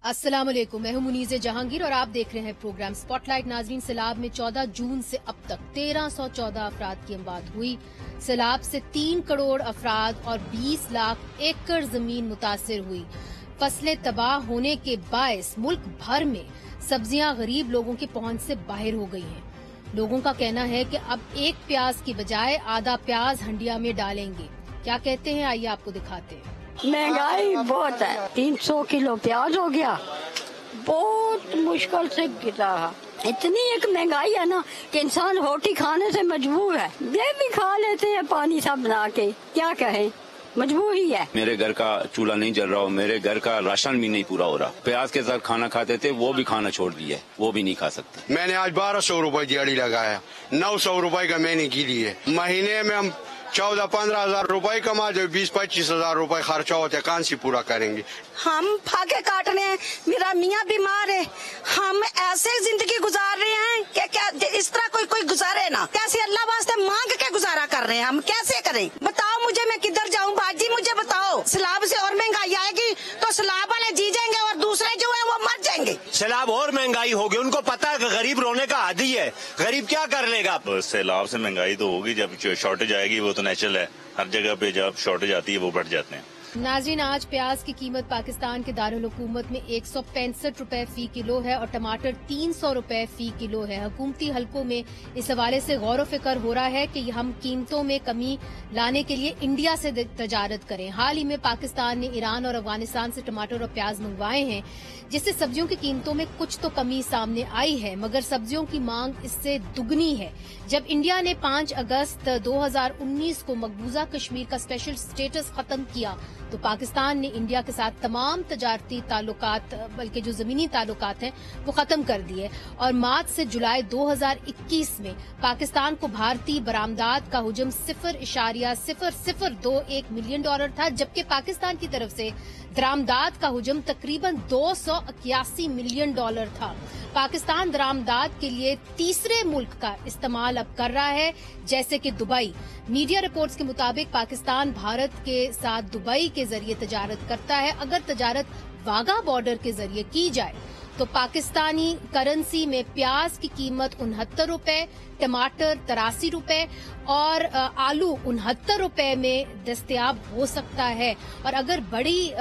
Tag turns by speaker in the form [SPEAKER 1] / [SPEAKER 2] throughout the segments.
[SPEAKER 1] अस्सलाम वालेकुम, मैं हूं मुनीज़ जहांगीर और आप देख रहे हैं प्रोग्राम स्पॉटलाइट। नाजरीन, सैलाब में 14 जून से अब तक 1314 अफराद की अमवात हुई। सैलाब से 3 करोड़ अफराद और 20 लाख एकड़ जमीन मुतासिर हुई। फसलें तबाह होने के बायस मुल्क भर में सब्जियां गरीब लोगों की पहुंच से बाहर हो गई हैं। लोगों का कहना है कि अब एक प्याज की बजाय आधा प्याज हंडिया में डालेंगे। क्या कहते हैं, आइए आपको दिखाते हैं।
[SPEAKER 2] महंगाई बहुत है, 300 किलो प्याज हो गया, बहुत मुश्किल से गिरा है। इतनी एक महंगाई है ना कि इंसान रोटी खाने से मजबूर है। ये भी खा लेते हैं पानी सा बना के, क्या कहें, मजबूरी है।
[SPEAKER 3] मेरे घर का चूल्हा नहीं जल रहा हो, मेरे घर का राशन भी नहीं पूरा हो रहा। प्याज के साथ खाना खाते थे, वो भी खाना छोड़ दिया, वो भी नहीं खा सकते।
[SPEAKER 4] मैंने आज 1200 रुपए दिहाड़ी लगाया, 900 रुपए का मैंने की ली है। महीने में हम 14-15 हजार रुपए कमा जो 20-25 हजार रुपए खर्चा होते, कहाँ से पूरा करेंगे।
[SPEAKER 5] हम फाके काट रहे हैं, मेरा मियाँ बीमार है, हम ऐसे जिंदगी गुजार रहे हैं कि क्या इस तरह कोई गुजारे ना। कैसे अल्लाह वास्ते मांग के गुजारा कर रहे हैं, हम कैसे करें? बताओ मुझे, मैं किधर जाऊँ? बाजी मुझे बताओ। सैलाब से और महंगाई आएगी तो सैलाब वाले जी जाएंगे और दूसरे जो है वो मर जाएंगे।
[SPEAKER 6] सैलाब और महंगाई होगी, उनको पता है कि गरीब रोने का आदी है, गरीब क्या कर लेगा।
[SPEAKER 7] सैलाब से महंगाई तो होगी, जब शॉर्टेज आएगी वो तो नेचुरल है, हर जगह पे जब शॉर्टेज आती है वो बढ़ जाते हैं।
[SPEAKER 1] नाज़रीन, आज प्याज की कीमत पाकिस्तान के दारुल हुकूमत में 165 रुपए फी किलो है और टमाटर 300 रुपए फी किलो है। हुकूमती हलकों में इस हवाले से गौर व फिक्र हो रहा है कि हम कीमतों में कमी लाने के लिए इंडिया से तजारत करें। हाल ही में पाकिस्तान ने ईरान और अफगानिस्तान से टमाटर और प्याज मंगवाए हैं, जिससे सब्जियों की कीमतों में कुछ तो कमी सामने आई है, मगर सब्जियों की मांग इससे दुगनी है। जब इंडिया ने 5 अगस्त 2019 को मकबूजा कश्मीर का स्पेशल स्टेटस खत्म किया तो पाकिस्तान ने इंडिया के साथ तमाम तजारती ताल्लुकात, बल्कि जो जमीनी ताल्लुकात हैं, वो खत्म कर दिए और मार्च से जुलाई 2021 में पाकिस्तान को भारतीय बरामदात का हुजम 0.0021 मिलियन डॉलर था, जबकि पाकिस्तान की तरफ से दरामदात का हुजम तकरीबन 281 मिलियन डॉलर था। पाकिस्तान दरामदात के लिए तीसरे मुल्क का इस्तेमाल अब कर रहा है, जैसे कि दुबई। मीडिया रिपोर्ट्स के मुताबिक पाकिस्तान भारत के साथ दुबई के जरिए तजारत करता है। अगर तजारत वाघा बॉर्डर के जरिए की जाए तो पाकिस्तानी करेंसी में प्याज की कीमत 69 रुपए, टमाटर 83 रुपए और आलू 69 रुपए में दस्तयाब हो सकता है। और अगर बड़ी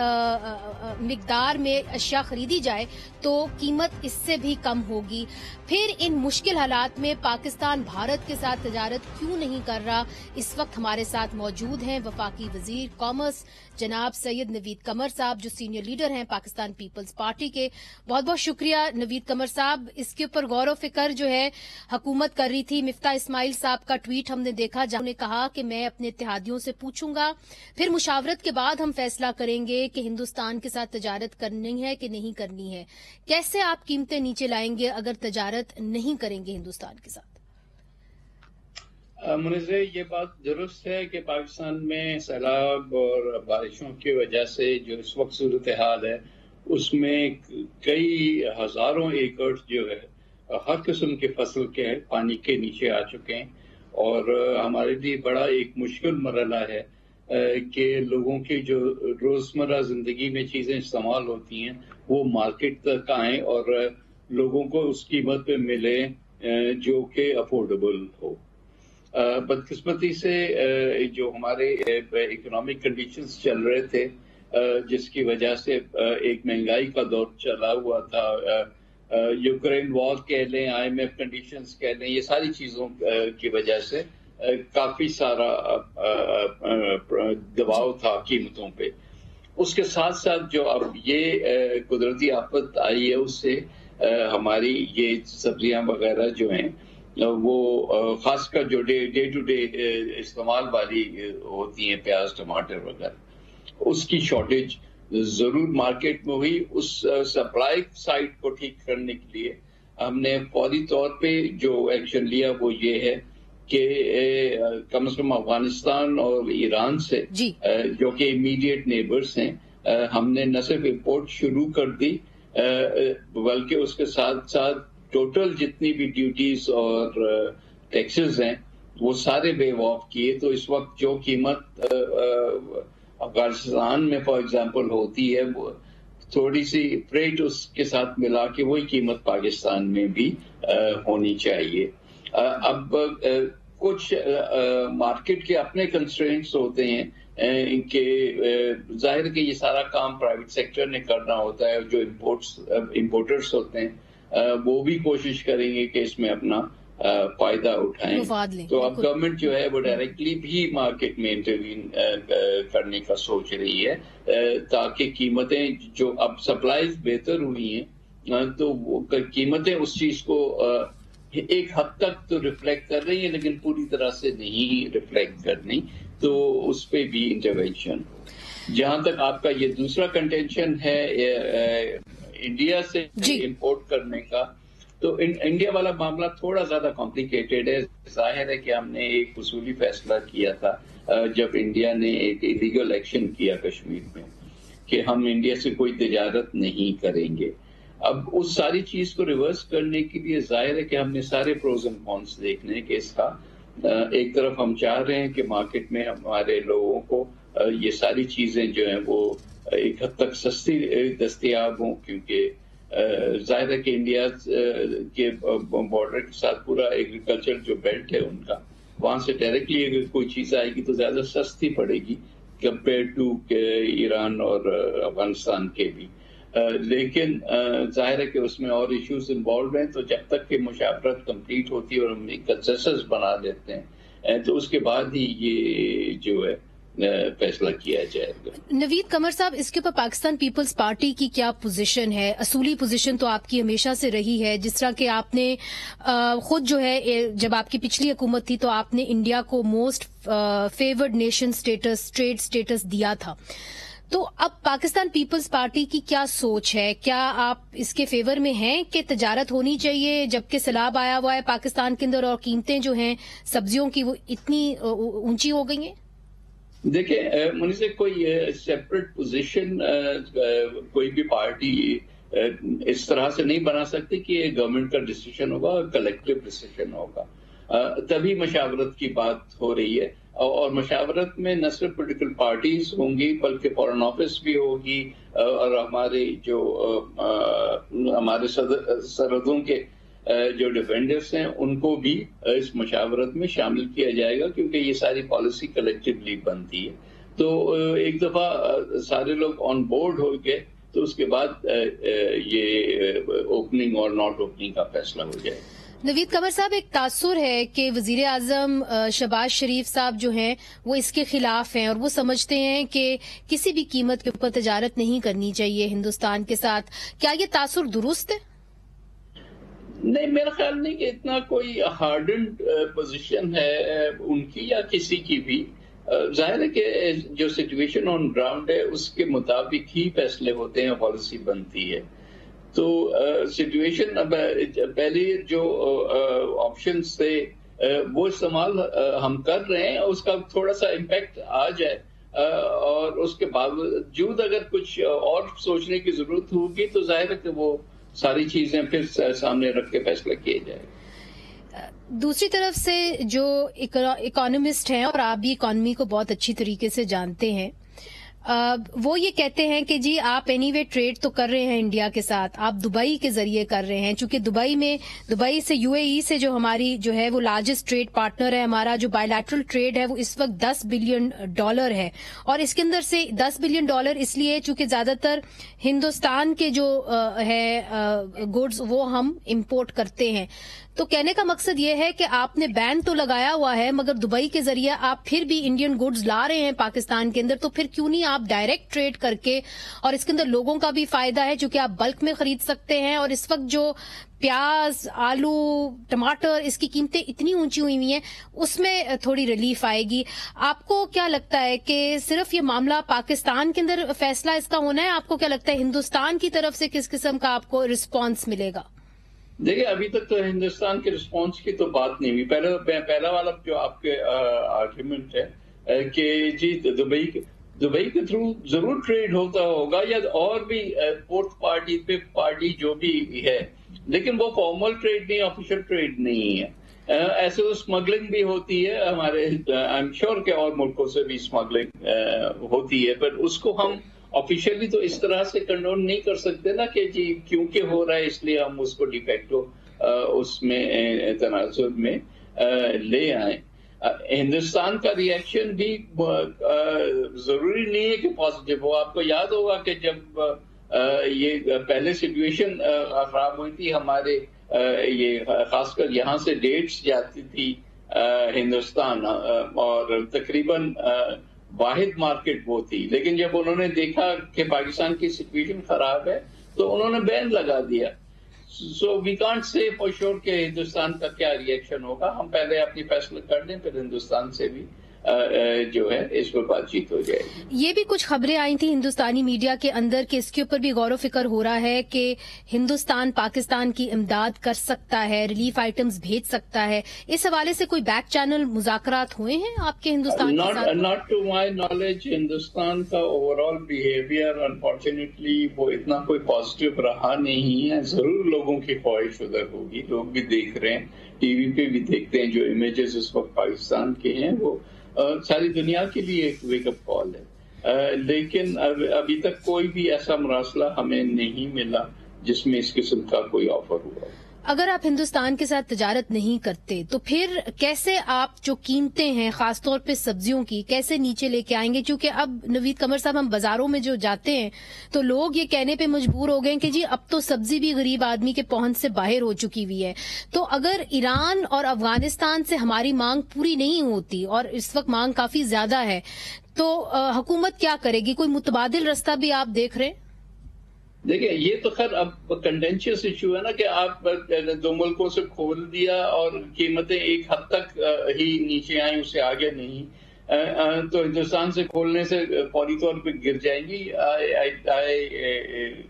[SPEAKER 1] मिकदार में अशिया खरीदी जाए तो कीमत इससे भी कम होगी। फिर इन मुश्किल हालात में पाकिस्तान भारत के साथ तजारत क्यों नहीं कर रहा? इस वक्त हमारे साथ मौजूद हैं वफाकी वजीर कॉमर्स जनाब सैयद नवीद कमर साहब, जो सीनियर लीडर हैं पाकिस्तान पीपल्स पार्टी के। बहुत बहुत शुक्रिया नवीद कमर साहब। इसके ऊपर गौर व फिक्र जो है हुकूमत कर रही थी। मिफ्ता इस्माइल साहब का ट्वीट हमने देखा, जहां उन्होंने कहा कि मैं अपने इत्तेहादियों से पूछूंगा, फिर मुशावरत के बाद हम फैसला करेंगे कि हिंदुस्तान के साथ तजारत करनी है कि नहीं करनी है। कैसे आप कीमतें नीचे लाएंगे अगर तजारत नहीं करेंगे हिंदुस्तान के साथ?
[SPEAKER 8] मुझे ये बात दुरुस्त है कि पाकिस्तान में सैलाब और बारिशों की वजह से जो इस वक्त सूरत हाल है उसमें कई हजारों एकड़ जो है हर किस्म के फसल के पानी के नीचे आ चुके हैं और हमारे लिए बड़ा एक मुश्किल मरहला है कि लोगों की जो रोजमर्रा जिंदगी में चीजें इस्तेमाल होती हैं वो मार्केट तक आए और लोगों को उस कीमत पे मिले जो कि अफोर्डेबल हो। बदकिस्मती से जो हमारे इकोनॉमिक कंडीशंस चल रहे थे, जिसकी वजह से एक महंगाई का दौर चला हुआ था, यूक्रेन वॉर कह लें, IMF कंडीशंस कह लें, ये सारी चीजों की वजह से काफी सारा दबाव था कीमतों पे। उसके साथ साथ जो अब ये कुदरती आफत आई है उससे हमारी ये सब्जियां वगैरह जो हैं वो खासकर जो डे टू डे इस्तेमाल वाली होती हैं, प्याज टमाटर वगैरह, उसकी शॉर्टेज जरूर मार्केट में हुई। उस सप्लाई साइड को ठीक करने के लिए हमने फौरी तौर पे जो एक्शन लिया वो ये है कि कम से कम अफगानिस्तान और ईरान से जो कि इमीडिएट नेबर्स हैं, हमने न सिर्फ इम्पोर्ट शुरू कर दी बल्कि उसके साथ साथ टोटल जितनी भी ड्यूटीज और टैक्सेस हैं वो सारे वेव ऑफ किए। तो इस वक्त जो कीमत अफगानिस्तान में फॉर एग्जांपल होती है वो تھوڑی سی فریٹ اس کے ساتھ ملا کے وہی قیمت پاکستان میں بھی ہونی چاہیے. اب کچھ مارکیٹ کے اپنے کنسٹرینٹس ہوتے ہیں کہ ظاہر کہ یہ سارا کام پرائیویٹ سیکٹر نے کرنا ہوتا ہے. جو امپورٹرز ہوتے ہیں وہ بھی کوشش کریں گے کہ اس میں اپنا فائدہ اٹھائیں. تو اب گورنمنٹ جو ہے وہ ڈائریکٹلی بھی مارکیٹ میں انٹروین کرنے کا سوچ رہی ہے تاکہ قیمتیں جو اب سپلائیز بہتر ہوئی ہیں تو قیمتیں اس چیز کو ایک حد تک تو ریفلیکٹ کر رہی ہیں لیکن پوری طرح سے نہیں ریفلیکٹ کرنی. تو اس پہ بھی انٹروینشن. جہاں تک آپ کا یہ دوسرا کنٹینشن ہے انڈیا سے امپورٹ کرنے کا، تو انڈیا والا معاملہ تھوڑا زیادہ کمپلیکیٹڈ ہے. ظاہر ہے کہ ہم نے ایک اصولی فیصلہ کیا تھا جب انڈیا نے ایک ایلیگل ایکشن کیا کشمیر میں کہ ہم انڈیا سے کوئی تجارت نہیں کریں گے. اب اس ساری چیز کو ریورس کرنے کے لیے ظاہر ہے کہ ہم نے سارے پروز اینڈ کونس دیکھنے کہ اس کا ایک طرف ہم چاہ رہے ہیں کہ مارکیٹ میں ہمارے لوگوں کو یہ ساری چیزیں جو ہیں وہ ایک حد تک سستی دستیاب ہوں، کیونکہ ظاہر ہے کہ انڈیا کے بارڈر کے ساتھ پورا ایگریکلچر جو بیلٹ ہے ان کا، وہاں سے ڈائریکٹلی اگر کوئی چیز آئے گی تو زیادہ سستی پڑے گی کمپیئر ٹو ایران اور افغانستان کے بھی. لیکن ظاہر ہے کہ اس میں اور ایشوز انوالوڈ ہیں. تو جب تک کہ مشاورت کمپلیٹ ہوتی ہے اور ہم ایک کنسنسس بنا لیتے ہیں تو اس کے بعد ہی یہ جو ہے فیصلہ کیا جائے گا.
[SPEAKER 1] نوید قمر صاحب، اس کے اوپر پاکستان پیپلز پارٹی کی کیا پوزیشن ہے؟ اصولی پوزیشن تو آپ کی ہمیشہ سے رہی ہے، جس طرح کہ آپ نے خود جو ہے جب آپ کی پچھلی حکومت تھی تو آپ نے انڈیا کو most favoured nation status, trade status دیا تھا. تو اب پاکستان پیپلز پارٹی کی کیا سوچ ہے؟ کیا آپ اس کے فیور میں ہیں کہ تجارت ہونی چاہیے جبکہ سیلاب آیا ہوا ہے پاکستان کے اندر اور قیمتیں جو ہیں سبزیوں کی وہ اتنی اونچی ہو گئی ہیں؟
[SPEAKER 8] دیکھیں منیز، کوئی سیپریٹ پوزیشن کوئی بھی پارٹی اس طرح سے نہیں بنا سکتی کہ یہ گورنمنٹ کا ڈیسیژن ہوگا، کلیکٹیو ڈیسیژن ہوگا. تبھی مشاورت کی بات ہو رہی ہے، اور مشاورت میں نہ صرف پولیٹیکل پارٹیز ہوں گی بلکہ فارن آفس بھی ہوگی اور ہمارے جو ہمارے سرحدوں کے جو ڈیفینڈرز ہیں ان کو بھی اس مشاورت میں شامل کیا جائے گا، کیونکہ یہ ساری پالیسی کلیکٹیولی بنتی ہے. تو ایک دفعہ سارے لوگ آن بورڈ ہو گئے تو اس کے بعد یہ اوپننگ اور ناٹ اوپننگ کا فیصلہ ہو جائے گا.
[SPEAKER 1] نوید قمر صاحب، ایک تاثر ہے کہ وزیر اعظم شہباز شریف صاحب جو ہیں وہ اس کے خلاف ہیں اور وہ سمجھتے ہیں کہ کسی بھی قیمت کے اوپر تجارت نہیں کرنی چاہیے ہندوستان کے ساتھ. کیا یہ تاثر درست ہے؟
[SPEAKER 8] نہیں، میرا خیال نہیں کہ اتنا کوئی ہارڈنڈ پوزیشن ہے ان کی یا کسی کی بھی. ظاہر ہے کہ جو سچویشن آن گراؤنڈ ہے اس کے مطابق ہی فیصلے ہوتے ہیں، پالیسی بنتی ہے. تو سچویشن اب پہلے جو آپشنز تھے وہ استعمال ہم کر رہے ہیں، اس کا تھوڑا سا امپیکٹ آ جائے اور اس کے باوجود اگر کچھ اور سوچنے کی ضرورت ہوگی تو ظاہر ہے کہ وہ ساری چیزیں پھر سامنے رکھ کے فیصلہ کیے جائے.
[SPEAKER 1] دوسری طرف سے جو اکانومسٹ ہیں، اور آپ بھی اکانومی کو بہت اچھی طریقے سے جانتے ہیں، وہ یہ کہتے ہیں کہ جی آپ اینی وے ٹریڈ تو کر رہے ہیں انڈیا کے ساتھ، آپ دبئی کے ذریعے کر رہے ہیں، چونکہ دبئی سے UAE سے جو ہماری جو ہے وہ لارجسٹ ٹریڈ پارٹنر ہے. ہمارا جو بائی لیٹرل ٹریڈ ہے وہ اس وقت $10 بلین ہے، اور اس کے اندر سے $10 بلین اس لیے چونکہ زیادہ تر ہندوستان کے جو ہے گڈز وہ ہم امپورٹ کرتے ہیں. تو کہنے کا مقصد یہ ہے کہ آپ نے بین تو لگایا ہوا ہے مگر دبئی کے ذریعے آپ پھر بھی انڈین گڈز لا رہے ہیں پاکستان کے اندر، تو پھر کیوں نہیں آپ ڈائریکٹ ٹریڈ کر کے، اور اس کے اندر لوگوں کا بھی فائدہ ہے چونکہ آپ بلک میں خرید سکتے ہیں. اور اس وقت جو پیاز، آلو، ٹماٹر اس کی قیمتیں اتنی اونچی ہوئی ہیں اس میں تھوڑی ریلیف آئے گی. آپ کو کیا لگتا ہے کہ صرف یہ معاملہ پاکستان کے اندر فیصلہ اس کا ہونا ہے؟ آپ کو کیا لگتا ہے ہندوستان کی طرف سے کس قسم کا آپ کو رسپانس ملے گا؟
[SPEAKER 8] دیکھیں، ابھی تک تو ہندوستان کے رسپانس کی تو بات نہیں ہوئی. پہلا والا جو آپ کے آرگیومنٹ ہے کہ جی دبئی کے تھرو ضرور ٹریڈ ہوتا ہوگا یا اور بھی فورتھ پارٹی جو بھی ہے، لیکن وہ فارمل ٹریڈ نہیں، آفیشیل ٹریڈ نہیں ہے. ایسے تو اسمگلنگ بھی ہوتی ہے ہمارے، آئی ایم شیور کہ اور ملکوں سے بھی اسمگلنگ ہوتی ہے، پر اس کو ہم ऑफिशियली तो इस तरह से कंडोन नहीं कर सकते ना कि जी क्योंकि हो रहा है इसलिए हम उसको डिफेक्टो उसमें तनाजुर में ले आए। हिंदुस्तान का रिएक्शन भी जरूरी नहीं है कि पॉजिटिव हो। आपको याद होगा कि जब ये पहले सिचुएशन खराब हुई थी हमारे ये खासकर यहाँ से डेट्स जाती थी हिंदुस्तान और तकरीबन वाहिद मार्केट वो थी, लेकिन जब उन्होंने देखा कि पाकिस्तान की सिचुएशन खराब है तो उन्होंने बैन लगा दिया। So we can't say for sure कि हिंदुस्तान का क्या रिएक्शन होगा। हम पहले अपनी फैसला कर लें, फिर हिंदुस्तान से भी जो है इस पर बातचीत हो जाएगी।
[SPEAKER 1] ये भी कुछ खबरें आई थी हिंदुस्तानी मीडिया के अंदर कि इसके ऊपर भी गौर फिक्र हो रहा है कि हिंदुस्तान पाकिस्तान की इमदाद कर सकता है, रिलीफ आइटम्स भेज सकता है। इस हवाले से कोई बैक चैनल मुज़ाकरात हुए हैं आपके हिंदुस्तान के साथ?
[SPEAKER 8] Not to my knowledge. Hindustan का ओवरऑल बिहेवियर अनफॉर्चुनेटली वो इतना कोई पॉजिटिव रहा नहीं है। जरूर लोगों की ख्वाहिश उधर होगी, लोग भी देख रहे हैं, टीवी पे भी देखते हैं, जो इमेजेस इस वक्त पाकिस्तान के हैं वो सारी दुनिया के लिए एक वेकअप कॉल है। लेकिन अभी तक कोई भी ऐसा मरासला हमें नहीं मिला जिसमें इस किस्म का कोई ऑफर हुआ।
[SPEAKER 1] अगर आप हिंदुस्तान के साथ तिजारत नहीं करते तो फिर कैसे आप जो कीमतें हैं खासतौर पे सब्जियों की कैसे नीचे लेके आएंगे? क्योंकि अब नवीद कमर साहब हम बाजारों में जो जाते हैं तो लोग ये कहने पे मजबूर हो गए हैं कि जी अब तो सब्जी भी गरीब आदमी के पहुंच से बाहर हो चुकी हुई है। तो अगर ईरान और अफगानिस्तान से हमारी मांग पूरी नहीं होती और इस वक्त मांग काफी ज्यादा है तो हुकूमत क्या करेगी? कोई मुतबादिल रास्ता भी आप देख रहे हैं?
[SPEAKER 8] देखिए ये तो खैर अब कंटेंशियस इशू है ना कि आप दो मुल्कों से खोल दिया और कीमतें एक हद तक ही नीचे आई, उससे आगे नहीं। तो हिंदुस्तान से खोलने से फौरी तौर पे गिर जाएंगी। आई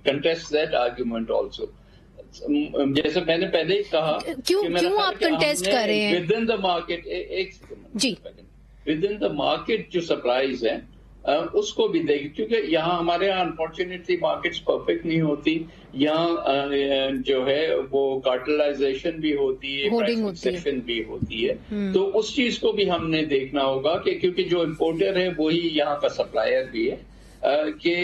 [SPEAKER 8] कंटेस्ट दैट आर्ग्यूमेंट ऑल्सो। जैसे मैंने पहले ही कहा,
[SPEAKER 1] क्यों आप कंटेस्ट कर रहे हैं?
[SPEAKER 8] With in the market, with in the market जो सप्लाईज है उसको भी देखें, क्योंकि यहाँ हमारे यहाँ अनफॉर्चुनेटली मार्केट्स परफेक्ट नहीं होती। यहाँ जो है वो कार्टेलाइजेशन भी होती है, प्राइस फिक्सेशन भी होती है। तो उस चीज को भी हमने देखना होगा कि क्योंकि जो इम्पोर्टर है वही यहाँ का सप्लायर भी है कि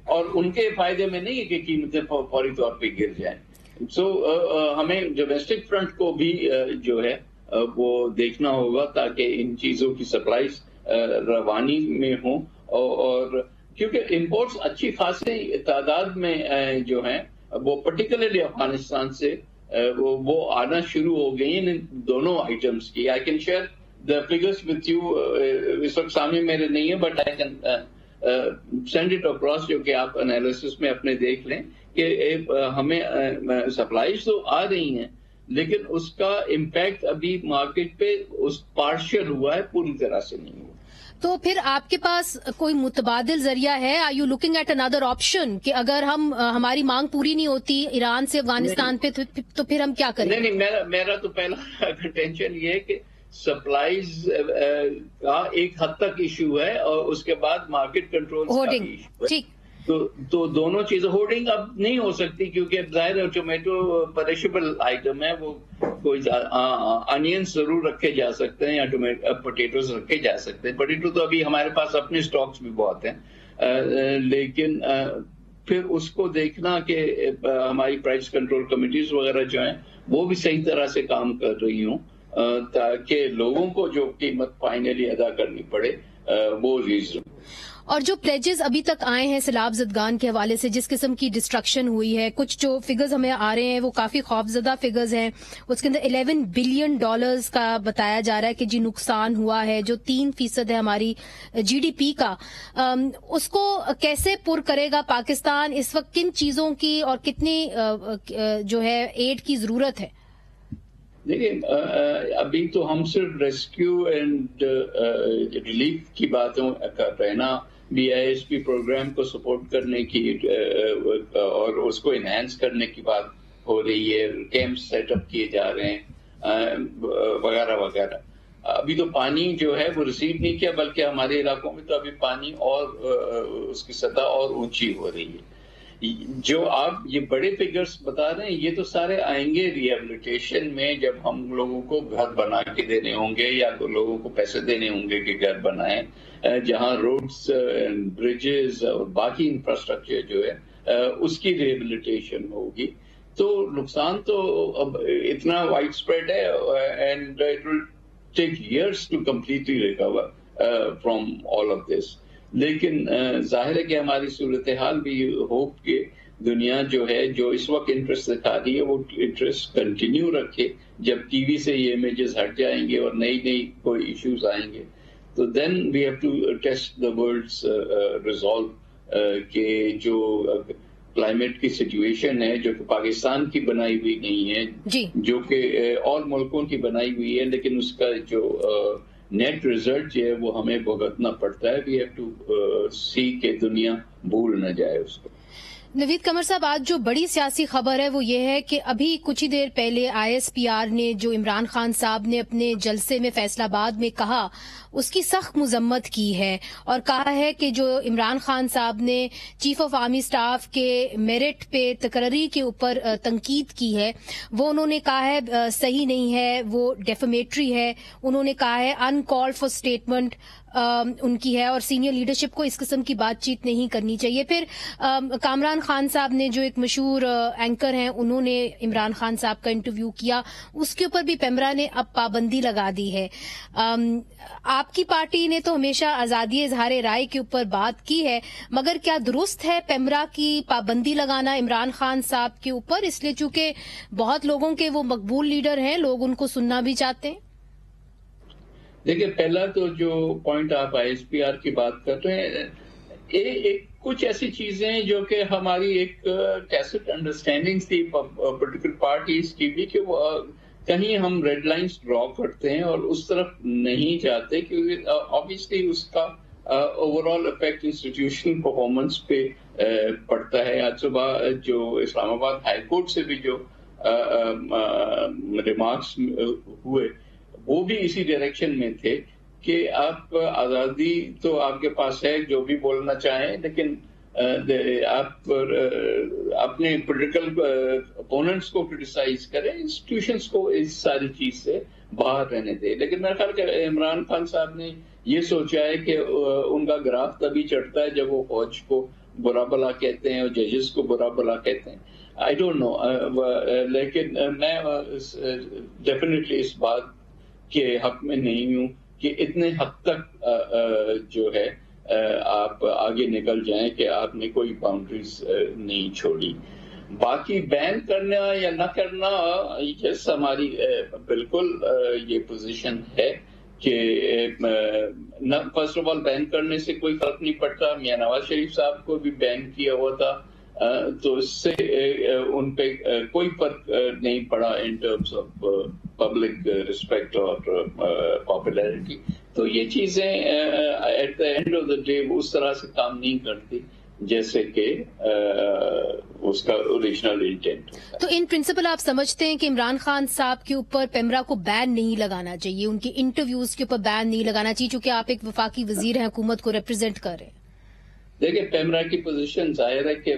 [SPEAKER 8] और उनके फायदे में नहीं है कि कीमतें फौरी तौर पे गिर जाएं। सो हमें डोमेस्टिक फ्रंट को भी जो है वो देखना होगा ताकि इन चीजों की सप्लाईज रवानी में हो और क्योंकि इंपोर्ट्स अच्छी खासी तादाद में जो हैं वो पर्टिकुलरली अफगानिस्तान से वो आना शुरू हो गई इन दोनों आइटम्स की। I can share the figures with you, इस वक्त सामने मेरे नहीं है but I can send it across, जो कि आप एनालिसिस में अपने देख लें कि हमें सप्लाईज तो आ रही हैं लेकिन उसका इम्पैक्ट अभी मार्केट पे उस पार्शियल हुआ है, पूरी तरह से नहीं हुआ।
[SPEAKER 1] तो फिर आपके पास कोई मुतबादिल जरिया है? Are you looking at another option कि अगर हमारी मांग पूरी नहीं होती ईरान से अफगानिस्तान पे तो फिर हम क्या करें?
[SPEAKER 8] नहीं, मेरा तो पहला कंटेंशन ये है कि सप्लाईज का एक हद तक इशू है और उसके बाद मार्केट कंट्रोल
[SPEAKER 1] होर्डिंग, ठीक।
[SPEAKER 8] तो दोनों चीजें, होर्डिंग अब नहीं हो सकती क्योंकि जाहिर है टोमेटो पेरिशेबल आइटम है, वो कोई अनियंस जरूर रखे जा सकते हैं या पोटेटोज रखे जा सकते हैं। पोटेटो तो अभी हमारे पास अपने स्टॉक्स भी बहुत हैं, लेकिन फिर उसको देखना कि हमारी प्राइस कंट्रोल कमिटीज वगैरह जो हैं वो भी सही तरह से काम कर रही हों ताकि लोगों को जो कीमत फाइनली अदा करनी पड़े वो रीजन।
[SPEAKER 1] और जो प्लेजेस अभी तक आए हैं सैलाब ज़दगान के हवाले से, जिस किस्म की डिस्ट्रक्शन हुई है, कुछ जो फिगर्स हमें आ रहे हैं वो काफी खौफजदा फिगर्स हैं। उसके अंदर $11 बिलियन का बताया जा रहा है कि जी नुकसान हुआ है, जो 3% है हमारी GDP का। उसको कैसे पुर करेगा पाकिस्तान? इस वक्त किन चीजों की और कितनी जो है एड की जरूरत है?
[SPEAKER 8] देखिए अभी तो हम सिर्फ रेस्क्यू एंड रिलीफ की बातों कर रहे हैं ना, BISP प्रोग्राम को सपोर्ट करने की और उसको इनहेंस करने की बात हो रही है, कैंप सेटअप किए जा रहे हैं वगैरह वगैरह। अभी तो पानी जो है वो रिसीव नहीं किया, बल्कि हमारे इलाकों में तो अभी पानी और उसकी सतह और ऊंची हो रही है। جو آپ یہ بڑے فگرز بتا رہے ہیں یہ تو سارے آئیں گے ریہیبلیٹیشن میں، جب ہم لوگوں کو گھر بنا کے دینے ہوں گے یا لوگوں کو پیسے دینے ہوں گے کہ گھر بنائیں، جہاں روڈز، برجز اور باقی انفراسٹرکچر جو ہے اس کی ریہیبلیٹیشن ہوگی. تو نقصان تو اب اتنا وائڈ اسپریڈ ہے and it will take years to completely recover from all of this. لیکن ظاہر ہے کہ ہماری صورتحال بھی ہوپ کہ دنیا جو ہے جو اس وقت انٹرسٹ دکھا رہی ہے وہ انٹرسٹ کنٹینیو رکھے. جب ٹی وی سے یہ امیجز ہٹ جائیں گے اور نئی کوئی ایشوز آئیں گے تو then we have to test the world's resolve کہ جو کلائمیٹ کی سچویشن ہے جو کہ پاکستان کی بنائی ہوئی نہیں ہے، جو کہ اور ملکوں کی بنائی ہوئی ہے، لیکن اس کا جو نیٹ ریزلٹ جو ہے وہ ہمیں بھگتنا پڑتا ہے. وی ہیو ٹو سی کہ دنیا بھول نہ جائے اس کو.
[SPEAKER 1] نوید قمر صاحب، آج جو بڑی سیاسی خبر ہے وہ یہ ہے کہ ابھی کچھ ہی دیر پہلے ISPR نے جو عمران خان صاحب نے اپنے جلسے میں فیصل آباد میں کہا اس کی سخت مذمت کی ہے اور کہا ہے کہ جو عمران خان صاحب نے چیف آف آرمی سٹاف کے میرٹ پہ تقرری کے اوپر تنقید کی ہے وہ انہوں نے کہا ہے صحیح نہیں ہے، وہ ڈیفیمیٹری ہے. انہوں نے کہا ہے ان کال فار اسٹیٹمنٹ ان کی ہے اور سینئر لیڈرشپ کو اس قسم کی بات چیت نہیں کرنی چاہیے. پھر کامران خان صاحب نے جو ایک مشہور اینکر ہیں انہوں نے عمران خان صاحب کا انٹرویو کیا، اس کے اوپر بھی پیمرا نے اب پابندی لگا دی ہے. آپ کی پارٹی نے تو ہمیشہ آزادی اظہار رائے کے اوپر بات کی ہے، مگر کیا درست ہے پیمرا کی پابندی لگانا عمران خان صاحب کے اوپر؟ اس لیے چونکہ بہت لوگوں کے وہ مقبول لیڈر ہیں، لوگ ان کو سننا بھی چاہتے ہیں.
[SPEAKER 8] دیکھیں، پہلا تو جو پوائنٹ آپ ISPR کی بات کر رہے ہیں، کچھ ایسی چیزیں جو کہ ہماری ایک ٹیسٹ انڈرسٹینڈنگ تھی پولیٹیکل پارٹیز کی بھی کہ وہ کہیں ہم ریڈ لائنز ڈرا کرتے ہیں اور اس طرف نہیں جاتے، کیونکہ آبویسلی اس کا over all affect institutional performance پہ پڑتا ہے. آج صبح جو اسلام آباد ہائی کورٹ سے بھی جو ریمارکس ہوئے وہ بھی اسی ڈائریکشن میں تھے کہ آپ آزادی تو آپ کے پاس ہے جو بھی بولنا چاہیں، لیکن آپ اپنے پولیٹیکل اپوننٹس کو کرٹیسائز کریں، انسٹیٹیوشنس کو اس ساری چیز سے باہر رہنے دیں. لیکن میرا خیال کہ عمران خان صاحب نے یہ سوچا ہے کہ ان کا گراف تبھی چڑھتا ہے جب وہ فوج کو برا بلا کہتے ہیں اور ججز کو برا بلا کہتے ہیں. آئی ڈونٹ نو، لیکن میں ڈیفینیٹلی اس بات کے حق میں نہیں ہوں کہ اتنے حد تک جو ہے آپ آگے نکل جائیں کہ آپ نے کوئی باؤنڈریز نہیں چھوڑی. باقی بین کرنا یا نہ کرنا، یس ہماری بالکل یہ پوزیشن ہے کہ فرسٹ آف آل بین کرنے سے کوئی فرق نہیں پڑتا. میاں نواز شریف صاحب کو بھی بین کیا ہوا تھا تو اس سے ان پہ کوئی فرق نہیں پڑا in terms of public respect اور پاپولیرٹی. تو یہ چیزیں at the end of the day اس طرح سے کام نہیں کرتی جیسے کہ اس کا اوریجنل انٹینٹ.
[SPEAKER 1] تو ان پرنسپل آپ سمجھتے ہیں کہ عمران خان صاحب کے اوپر پیمرا کو بین نہیں لگانا چاہیے، ان کی انٹرویوز کے اوپر بین نہیں لگانا چاہیے، چونکہ آپ ایک وفاقی وزیر ہیں، حکومت کو ریپرزینٹ کر رہے ہیں؟
[SPEAKER 8] دیکھیں، پیمرا کی پوزیشن ظاہر ہے کہ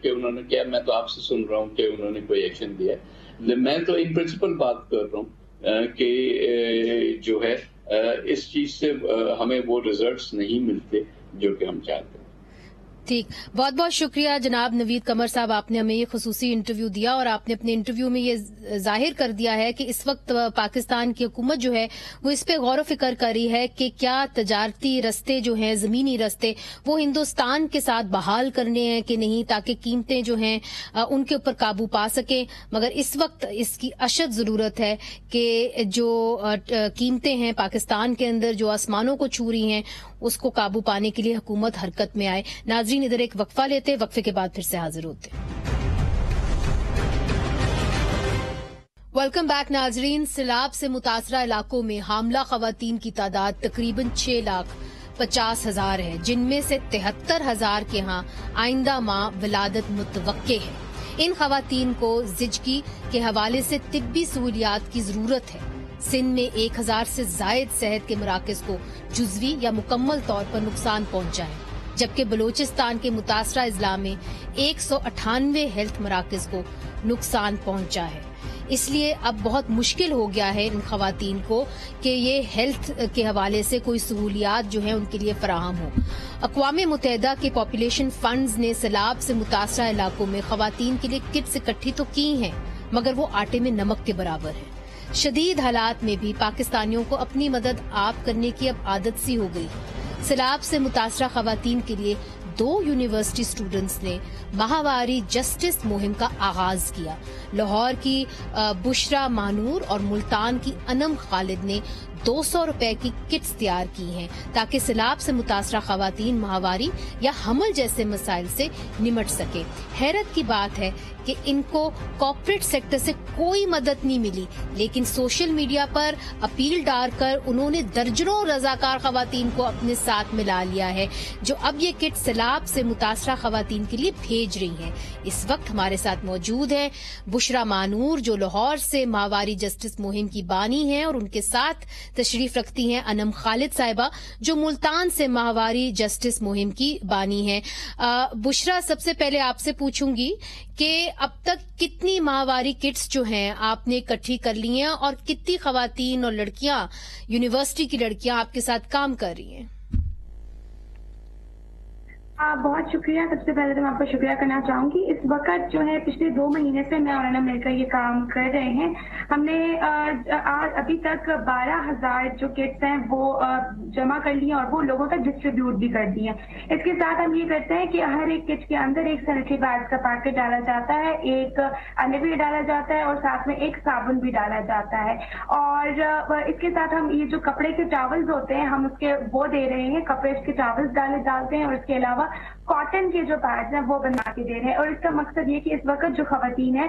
[SPEAKER 8] کہ انہوں نے کیا، میں تو آپ سے سن رہا ہوں کہ انہوں نے کوئی ایکشن دیا. میں تو ان پرنسپل بات کر رہا ہوں کہ جو ہے اس چیز سے ہمیں وہ ریزلٹس نہیں ملتے جو کہ ہم چاہتے ہیں.
[SPEAKER 1] ٹھیک، بہت بہت شکریہ جناب نوید قمر صاحب، آپ نے ہمیں یہ خصوصی انٹرویو دیا اور آپ نے اپنے انٹرویو میں یہ ظاہر کر دیا ہے کہ اس وقت پاکستان کی حکومت جو ہے وہ اس پہ غور و فکر کر رہی ہے کہ کیا تجارتی رستے جو ہیں، زمینی رستے، وہ ہندوستان کے ساتھ بحال کرنے ہیں کہ نہیں، تاکہ قیمتیں جو ہیں ان کے اوپر قابو پا سکیں. مگر اس وقت اس کی اشد ضرورت ہے کہ جو قیمتیں ہیں پاکستان کے اندر جو آسمانوں کو چھو رہی ہیں اس کو قابو پانے کے لیے حکومت حرکت میں آئے. ناظرین، ادھر ایک وقفہ لیتے، وقفے کے بعد پھر سے حاضر ہوتے. ویلکم بیک ناظرین. سیلاب سے متاثرہ علاقوں میں حاملہ خواتین کی تعداد تقریباً 6,50,000 ہے، جن میں سے 73,000 کے ہاں آئندہ ماہ ولادت متوقع ہے. ان خواتین کو زچگی کے حوالے سے طبی سہولیات کی ضرورت ہے. سندھ میں 1,000 سے زائد صحت کے مراکز کو جزوی یا مکمل طور پر نقصان پہنچا ہے. जबकि बलूचिस्तान के मुतासरा अजला में 198 हेल्थ मराकज को नुकसान पहुंचा है। इसलिए अब बहुत मुश्किल हो गया है इन खवातीन को कि ये हेल्थ के हवाले से कोई सहूलियात जो है उनके लिए फराहम हो। अक़वाम मुत्तहिदा के पॉपुलेशन फंड्स ने सैलाब से मुतासरा इलाकों में खवातीन के लिए किट्स इकट्ठी तो की हैं, मगर वो आटे में नमक के बराबर है। शदीद हालात में भी पाकिस्तानियों को अपनी मदद आप करने की अब आदत सी हो गई। सैलाब से मुतासरा खवातीन के लिए 2 यूनिवर्सिटी स्टूडेंट्स ने माहवारी जस्टिस मुहिम का आगाज किया। लाहौर की बुशरा मानूर और मुल्तान की अनम खालिद ने 200 रुपए की किट्स तैयार की हैं ताकि सैलाब से मुतासरा खवातीन माहवारी या हमल जैसे मसाइल से निमट सके। हैरत की बात है कि इनको कॉर्पोरेट सेक्टर से कोई मदद नहीं मिली, लेकिन सोशल मीडिया पर अपील डालकर उन्होंने दर्जनों रजाकार खवातीन को अपने साथ मिला लिया है, जो अब ये किट सैलाब से मुतासरा खवातीन के लिए भेज रही हैं। इस वक्त हमारे साथ मौजूद है बुशरा मानूर, जो लाहौर से माहवारी जस्टिस मुहिम की बानी हैं, और उनके साथ तशरीफ रखती हैं अनम खालिद साहिबा, जो मुल्तान से माहवारी जस्टिस मुहिम की बानी है। बुशरा, सबसे पहले आपसे पूछूंगी कि अब तक कितनी माहवारी किट्स जो हैं आपने इकट्ठी कर ली हैं और कितनी खवातीन और लड़कियां, यूनिवर्सिटी की लड़कियां आपके साथ काम कर रही हैं?
[SPEAKER 9] बहुत शुक्रिया। सबसे पहले तो मैं आपका शुक्रिया करना चाहूंगी। इस वक्त जो है पिछले 2 महीने से मैं और अनम मिलकर ये काम कर रहे हैं। हमने अभी तक 12,000 जो किट्स हैं वो जमा कर ली हैं और वो लोगों तक डिस्ट्रीब्यूट भी कर दी हैं। इसके साथ हम ये करते हैं कि हर एक किट के अंदर एक सैनिटरी पैड का पैकेट डाला जाता है, एक अंडरवियर डाला जाता है और साथ में एक साबुन भी डाला जाता है। और इसके साथ हम ये जो कपड़े के टॉवल्स होते हैं हम उसके वो दे रहे हैं, कपड़े के टॉवल्स डालते हैं, और इसके अलावा कॉटन के जो पैड्स हैं वो बना के दे रहे हैं। और इसका मकसद ये कि इस वक्त जो खवातीन है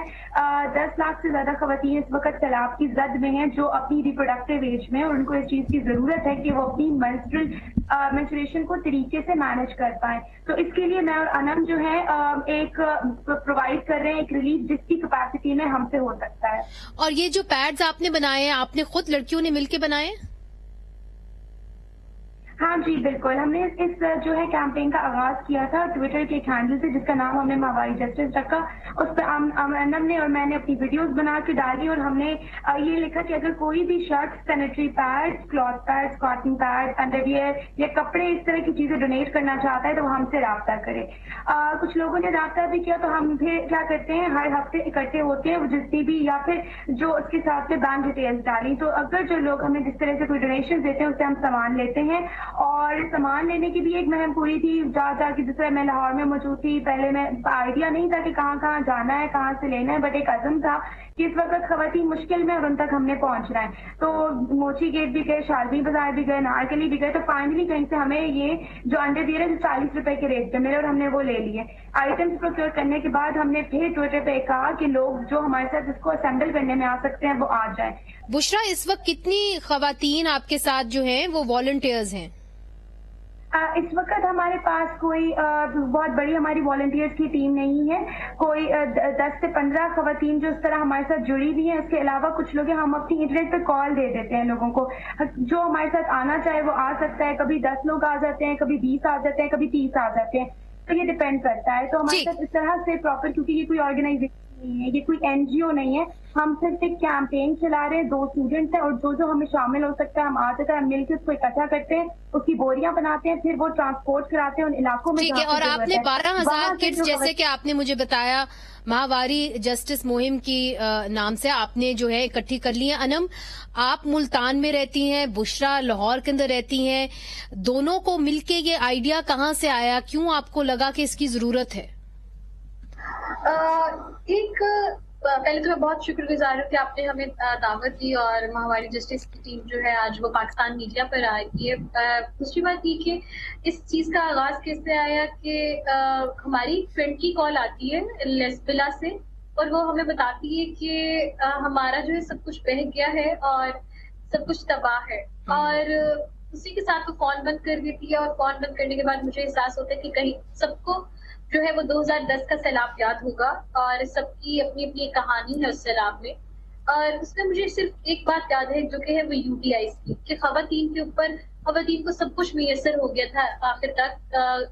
[SPEAKER 9] 10 लाख से ज्यादा खवातीन इस वक्त सैलाब की जद में हैं, जो अपनी रिप्रोडक्टिव एज में, और उनको इस चीज की जरूरत है कि वो अपनी मेंस्ट्रुएशन को तरीके से मैनेज कर पाए। तो इसके लिए मैं और अनम जो है एक प्रोवाइड कर रहे हैं एक रिलीफ जिसकी कैपेसिटी में हमसे हो सकता है।
[SPEAKER 1] और ये जो पैड्स आपने बनाए हैं, आपने खुद लड़कियों ने मिलकर बनाए?
[SPEAKER 9] हाँ जी बिल्कुल। हमने इस जो है कैंपेन का आगाज किया था ट्विटर के एक हैंडल से, जिसका नाम हमने माहवारी जस्टिस रखा। उस पर अनम ने और मैंने अपनी वीडियोस बना के डाली और हमने ये लिखा कि अगर कोई भी शख्स sanitary pads, cloth pads, cotton pads, underwear या कपड़े इस तरह की चीजें डोनेट करना चाहता है तो वो हमसे राब्ता करे। कुछ लोगों ने राब्ता भी किया, तो हम फिर क्या करते हैं हर हफ्ते इकट्ठे होते हैं जिसकी भी, या फिर जो उसके साथ में बैंक डिटेल्स डाली। तो अगर जो लोग हमें जिस तरह से कोई डोनेशन देते हैं उससे हम सामान लेते हैं। और सामान लेने की भी एक मुहिम पूरी थी जा कि जिस तरह मैं लाहौर में मौजूद थी, पहले मैं आइडिया नहीं था कि कहाँ कहाँ जाना है, कहाँ से लेना है, बट एक अज़म था कि इस वक्त खवातीन मुश्किल में और उन तक हमने पहुंचना है। तो मोची गेट भी गए, शालवी बाजार भी गए, नारकली भी गए। तो फाइनली कहीं से हमें ये जो अंडरवियर है 40 रुपए के रेट पे मिले और हमने वो ले लिए। आइटम्स प्रोक्योर करने के बाद हमने फिर ट्विटर पे कहा कि लोग जो हमारे साथ इसको असेंबल करने में आ सकते हैं वो आ जाए।
[SPEAKER 1] बुशरा, इस वक्त कितनी खवातीन आपके साथ जो हैं वो वॉलंटियर्स हैं?
[SPEAKER 9] इस वक्त हमारे पास कोई बहुत बड़ी हमारी वॉलंटियर्स की टीम नहीं है। कोई 10 से 15 खवातीन जो इस तरह हमारे साथ जुड़ी हुई हैं। इसके अलावा कुछ लोग हम अपनी इंटरनेट पे कॉल दे देते हैं लोगों को, जो हमारे साथ आना चाहे वो आ सकता है। कभी 10 लोग आ जाते हैं, कभी 20 आ जाते हैं, कभी 30 आ जाते हैं, तो ये डिपेंड करता है। तो हमारे साथ इस तरह से प्रॉपर, क्योंकि ये कोई ऑर्गेनाइजेशन नहीं है, ये कोई NGO नहीं है, हम सिर्फ एक कैंपेन चला रहे हैं। 2 स्टूडेंट्स हैं और जो हमें शामिल हो सकता है हम आ सकते हैं, मिलकर उसको इकट्ठा करते हैं, उसकी बोरियां बनाते हैं, फिर वो ट्रांसपोर्ट कराते हैं उन इलाकों में।
[SPEAKER 1] ठीक है। और आपने 12,000 किट्स, जैसे कि आपने मुझे बताया, माहवारी जस्टिस मुहिम की नाम से आपने जो है इकट्ठी कर ली है। अनम, आप मुल्तान में रहती हैं, बुशरा लाहौर के अंदर रहती हैं, दोनों को मिलके ये आइडिया कहाँ से आया? क्यों आपको लगा कि इसकी जरूरत है?
[SPEAKER 10] पहले तो मैं बहुत शुक्रगुजार हूँ कि आपने हमें दावत दी और माहवारी जस्टिस की टीम जो है आज वो पाकिस्तान मीडिया पर आई है। दूसरी बात ये कि इस चीज का आगाज कैसे आया कि हमारी फ्रेंड की कॉल आती है लेस्बिला से और वो हमें बताती है कि हमारा जो है सब कुछ बह गया है और सब कुछ तबाह है, और उसी के साथ वो फोन बंद कर देती है। और फोन बंद करने के बाद मुझे एहसास होता है कि कहीं सबको जो है वो 2010 का सैलाब याद होगा और सबकी अपनी अपनी कहानी है उस सैलाब में। और उसमें मुझे सिर्फ एक बात याद है जो कि है वो UTIs की, कि खवातीन के ऊपर खवातीन को सब कुछ मुयस्सर हो गया था आखिर तक।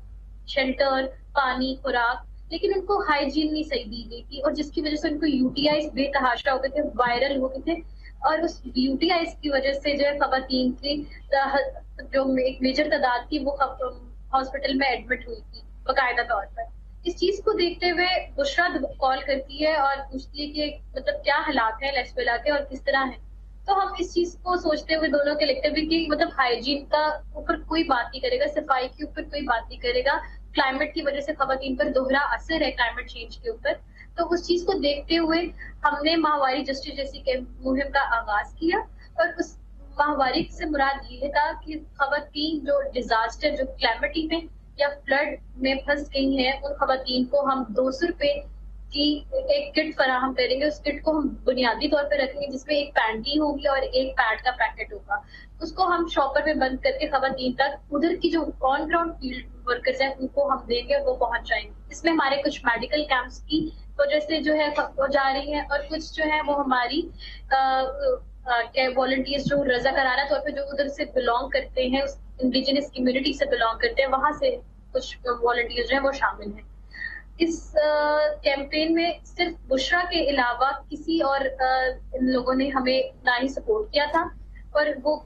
[SPEAKER 10] शेल्टर, पानी, खुराक, लेकिन उनको हाइजीन नहीं सही दी गई थी और जिसकी वजह से उनको यूटीआई बेतहाशा हो गए थे, वायरल हो गए थे और उस यूटीआई की वजह से जो है खवातीन की जो एक मेजर तादाद थी वो हॉस्पिटल में एडमिट हुई थी बाकायदा तौर पर। इस चीज को देखते हुए बुशरा कॉल करती है और पूछती है कि मतलब क्या हालात है लैशबेला के और किस तरह है। तो हम इस चीज को सोचते हुए दोनों कलेक्टिवली कि मतलब हाइजीन का ऊपर कोई बात नहीं करेगा, सफाई के ऊपर कोई बात नहीं करेगा, क्लाइमेट की वजह से खवातीन पर दोहरा असर है क्लाइमेट चेंज के ऊपर। तो उस चीज को देखते हुए हमने माहवारी जस्टिस जैसी मुहिम का आगाज किया और उस माहवारी से मुराद ये था कि खवातीन जो डिजास्टर, जो क्लाइमेटी में या फ्लड में फंस गई हैं, उन खवातीन को हम 200 रुपए की एक किट फराहम करेंगे। उस किट को हम बुनियादी तौर पर रखेंगे जिसमें एक पैंटी होगी और एक पैड का पैकेट होगा। उसको हम शॉपर में बंद करके खवातीन तक उधर की जो ऑन ग्राउंड फील्ड वर्कर्स हैं उनको हम देंगे और वो पहुंच जाएंगे। इसमें हमारे कुछ मेडिकल कैंप्स की वजह से जो है हो जा रही है और कुछ जो है वो हमारी वॉलंटियर्स जो रज़ाकाराना तौर पे जो उधर से बिलोंग करते हैं, उस इंडिजिनस कम्युनिटी से बिलोंग करते हैं, वहां से कुछ वॉलंटियर्स जो है वो शामिल हैं। इस कैंपेन में सिर्फ बुशरा के अलावा किसी और इन लोगों ने हमें ना ही सपोर्ट किया था और वो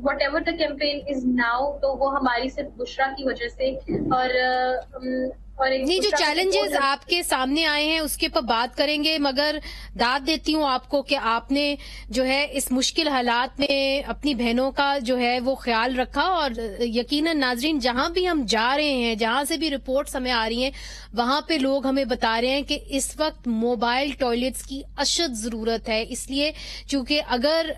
[SPEAKER 10] whatever the campaign is now, तो वो हमारी सिर्फ बुशरा की वजह से और
[SPEAKER 1] नहीं, जो चैलेंजेस आपके सामने आए हैं उसके पर बात करेंगे, मगर दाद देती हूँ आपको कि आपने जो है इस मुश्किल हालात में अपनी बहनों का जो है वो ख्याल रखा और यकीनन नाजरीन जहां भी हम जा रहे हैं, जहां से भी रिपोर्ट्स हमें आ रही हैं, वहां पे लोग हमें बता रहे हैं कि इस वक्त मोबाइल टॉयलेट्स की अशद जरूरत है। इसलिए चूंकि अगर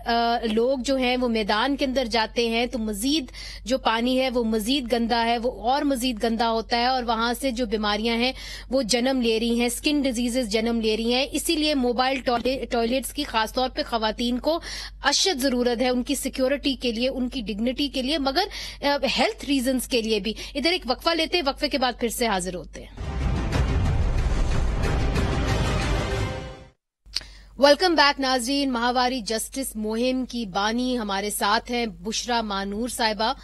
[SPEAKER 1] लोग जो हैं वो मैदान के अंदर जाते हैं तो मजीद जो पानी है वो मजीद गंदा है, वो और मजीद गंदा होता है और वहां से जो बीमारियां हैं वो जन्म ले रही हैं, स्किन डिजीजेस जन्म ले रही हैं। इसीलिए मोबाइल टॉयलेट्स की खासतौर पे खवातीन को अशद जरूरत है, उनकी सिक्योरिटी के लिए, उनकी डिग्निटी के लिए, मगर हेल्थ रीजंस के लिए भी। इधर एक वक्फा लेते हैं, वक्फे के बाद फिर से हाजिर होते हैं। वेलकम बैक नाजरीन। माहवारी जस्टिस मुहिम की बानी हमारे साथ हैं बुशरा मानूर साहिबा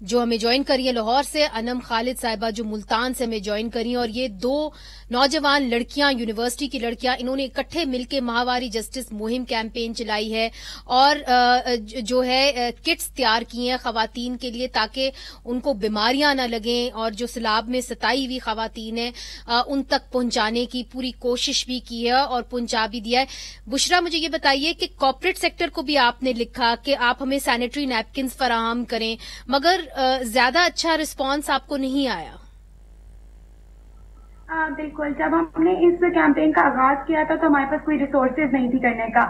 [SPEAKER 1] जो हमें ज्वाइन करी है लाहौर से, अनम खालिद साहिबा जो मुल्तान से हमें ज्वाइन करी, और ये दो नौजवान लड़कियां, यूनिवर्सिटी की लड़कियां, इन्होंने इकट्ठे मिलकर माहवारी जस्टिस मुहिम कैंपेन चलाई है और जो है किट्स तैयार की हैं खवातीन के लिए ताकि उनको बीमारियां न लगें और जो सैलाब में सताई हुई खवातीन है उन तक पहुंचाने की पूरी कोशिश भी की है और पहुंचा भी दिया है। बुशरा, मुझे ये बताइए कि कॉर्पोरेट सेक्टर को भी आपने लिखा कि आप हमें सैनिटरी नैपकिन्स फराहम करें, मगर ज्यादा अच्छा रिस्पांस आपको नहीं आया।
[SPEAKER 9] बिल्कुल, जब हमने इस कैंपेन का आगाज किया था तो हमारे पास कोई रिसोर्सेज नहीं थी करने का,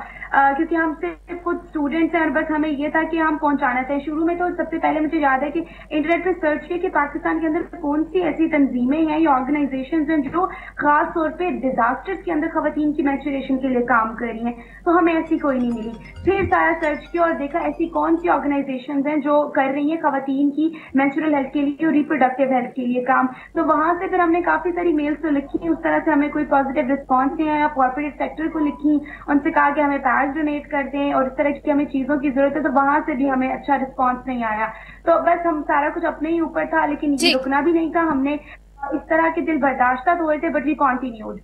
[SPEAKER 9] क्योंकि हम सिर्फ खुद स्टूडेंट्स हैं और बस हमें ये था कि हम पहुंचाना था। शुरू में तो सबसे पहले मुझे याद है कि इंटरनेट पे सर्च किया कि पाकिस्तान के अंदर कौन सी ऐसी तंजीमें हैं या ऑर्गेनाइजेशंस हैं जो खास तौर पे डिजास्टर्स के अंदर खवातीन की मैच्योरेशन के लिए काम कर रही हैं, तो हमें ऐसी कोई नहीं मिली। फिर सारा सर्च किया और देखा ऐसी कौन सी ऑर्गेनाइजेशंस हैं जो कर रही हैं खवातीन की मैच्योरल हेल्थ के लिए और रिप्रोडक्टिव हेल्थ के लिए काम। तो वहां से फिर हमने काफी सारी मेल्स तो लिखी, उस तरह से हमें कोई पॉजिटिव रिस्पांस नहीं आया। कॉर्पोरेट सेक्टर को लिखी, उनसे कहा कि हमें पैड्स डोनेट कर दें और इस तरह की हमें चीजों की जरूरत है, तो वहां से भी हमें अच्छा रिस्पांस नहीं आया। तो बस हम सारा कुछ अपने ही ऊपर था, लेकिन ये रुकना भी नहीं था। हमने इस तरह के दिल बर्दाश्त तो हुए थे, बट वी कॉन्टिन्यूड।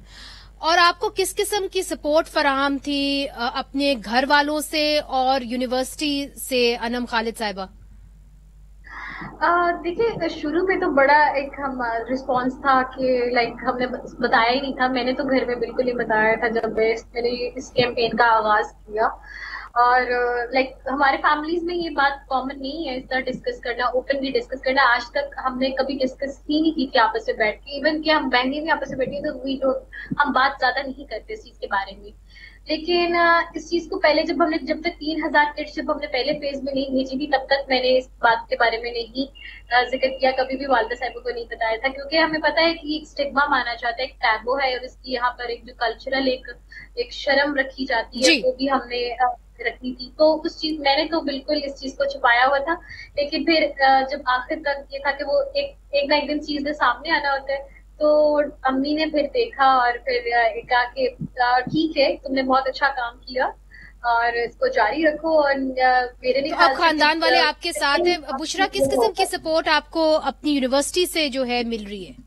[SPEAKER 1] और आपको किस किस्म की सपोर्ट फराहम थी अपने घर वालों से और यूनिवर्सिटी से, अनम खालिद साहिबा?
[SPEAKER 10] देखिए, शुरू में तो बड़ा एक हम रिस्पांस था कि लाइक हमने बताया ही नहीं था। मैंने तो घर में बिल्कुल ही बताया था जब मैंने इस कैंपेन का आगाज किया, और लाइक हमारे फैमिलीज में ये बात कॉमन नहीं है इस तरह डिस्कस करना, ओपनली डिस्कस करना। आज तक हमने कभी डिस्कस ही नहीं की थी आपस में बैठ के, इवन कि हम बहनें भी आपस में बैठी तो हम बात ज्यादा नहीं करते इस चीज के बारे में। लेकिन इस चीज को पहले जब तक 3000 किट्स जब हमने पहले फेज में नहीं भेजी थी, तब तक मैंने इस बात के बारे में नहीं जिक्र किया, कभी भी वालिदा साहिबा को नहीं बताया था, क्योंकि हमें पता है कि एक स्टिग्मा माना जाता है, एक टैबू है, और इसकी यहाँ पर एक जो कल्चरल एक शर्म रखी जाती है वो भी हमने रखनी थी। तो उस चीज मैंने तो बिल्कुल इस चीज को छुपाया हुआ था, लेकिन फिर जब आखिर तक ये था कि वो एक ना एक दिन चीजें सामने आना होता है, तो अम्मी ने फिर देखा और फिर कहा कि ठीक है, तुमने बहुत अच्छा काम किया, اور اس کو جاری رکھو. اور میرے نہیں
[SPEAKER 1] اب خاندان والے آپ کے ساتھ ہیں. بشرا، کس قسم کی سپورٹ آپ کو اپنی یونیورسٹی سے جو ہے مل رہی ہے؟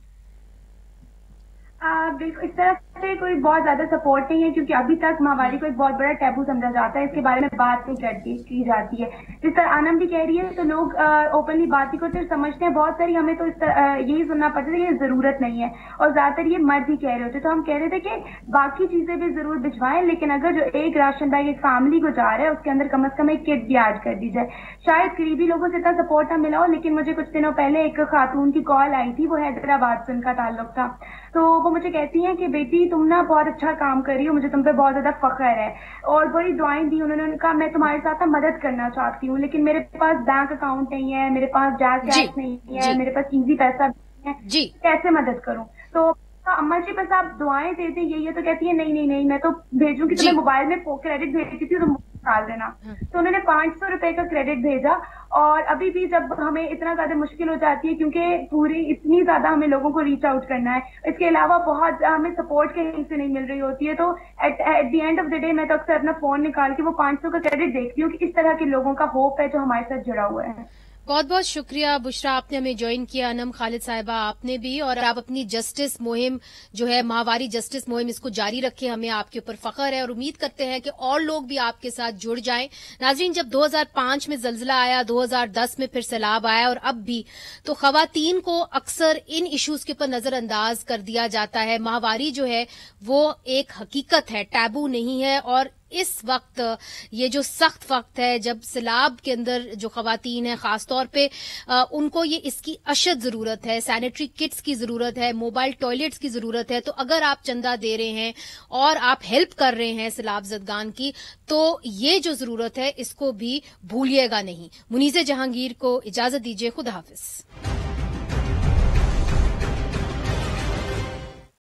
[SPEAKER 9] بالکل، اس طرح سے کوئی بہت زیادہ سپورٹ نہیں ہے، کیونکہ ابھی تک ماہواری کو ایک بہت بڑا ٹیبو سمجھا جاتا ہے، اس کے بارے میں بات نہیں کی جاتی ہے. جس طرح انم بھی کہہ رہی ہے تو لوگ اوپنلی بات ہی کرتے سمجھتے ہیں. بہت ساری ہمیں تو یہی سننا پڑتا ہے کہ یہ ضرورت نہیں ہے، اور زیادہ تر یہ مرد ہی کہہ رہے ہوتے. تو ہم کہہ رہے تھے کہ باقی چیزیں بھی ضرور بھجوائیں، لیکن اگر جو ایک راشن بیگ ایک فیملی کو جا رہا ہے اس کے اندر کم از کم ایک کٹ بھی ایڈ کر دی جائے. شاید قریبی لوگوں سے اتنا سپورٹ نہ ملا ہو، لیکن مجھے کچھ دنوں پہلے ایک خاتون کی کال آئی تھی، وہ حیدرآباد سے ان کا تعلق تھا. تو وہ مجھے کہتی ہیں کہ بیٹی تم نا بہت اچھا کام کر رہی ہو، مجھے تم پہ بہت زیادہ فخر ہے، اور بڑی دعائیں دی. انہوں نے کہا میں تمہارے ساتھ مدد کرنا چاہتی ہوں، لیکن میرے پاس بینک اکاؤنٹ نہیں ہے، میرے پاس جیز کیش نہیں ہے، میرے پاس ایزی پیسہ نہیں ہے، کیسے مدد کروں؟ تو اما جی بس آپ دعائیں دے دیں یہی ہے. تو کہتی ہے نہیں میں تو بھیجوں گی، تمہیں موبائل میں کریڈٹ بھیجتی تھی، تم ڈال دینا. تو انہوں نے 500 روپے کا کریڈٹ بھیجا. اور ابھی بھی جب ہمیں اتنا زیادہ مشکل ہو جاتی ہے، کیونکہ پوری اتنی زیادہ ہمیں لوگوں کو ریچ آؤٹ کرنا ہے، اس کے علاوہ بہت ہمیں سپورٹ کہیں سے نہیں مل رہی ہوتی ہے، تو at the end of the day میں تو اکثر اپنا فون نکال کے وہ 500 کا کریڈٹ دیکھتی ہوں کہ اس طرح کے لوگوں کا ہوپ ہے جو ہمارے ساتھ جڑا ہوا ہے.
[SPEAKER 1] بہت بہت شکریہ بشرا، آپ نے ہمیں جوائن کیا. انم خالد صاحبہ آپ نے بھی، اور آپ اپنی جسٹس مہم جو ہے ماہواری جسٹس مہم اس کو جاری رکھیں. ہمیں آپ کے اوپر فخر ہے اور امید کرتے ہیں کہ اور لوگ بھی آپ کے ساتھ جڑ جائیں. ناظرین، جب 2005 میں زلزلہ آیا، 2010 میں پھر سیلاب آیا اور اب بھی، تو خواتین کو اکثر ان ایشوز کے اوپر نظر انداز کر دیا جاتا ہے. ماہواری جو ہے وہ ایک حقیقت ہے، ٹیبو نہیں ہے. اور اس وقت یہ جو سخت وقت ہے جب سیلاب کے اندر جو خواتین ہیں خاص طور پہ ان کو یہ اس کی اشد ضرورت ہے، سینیٹری کٹس کی ضرورت ہے، موبائل ٹوائلٹس کی ضرورت ہے. تو اگر آپ چندہ دے رہے ہیں اور آپ ہیلپ کر رہے ہیں سیلاب زدگان کی، تو یہ جو ضرورت ہے اس کو بھی بھولیے گا نہیں. منیزہ جہانگیر کو اجازت دیجیے. خدا حافظ.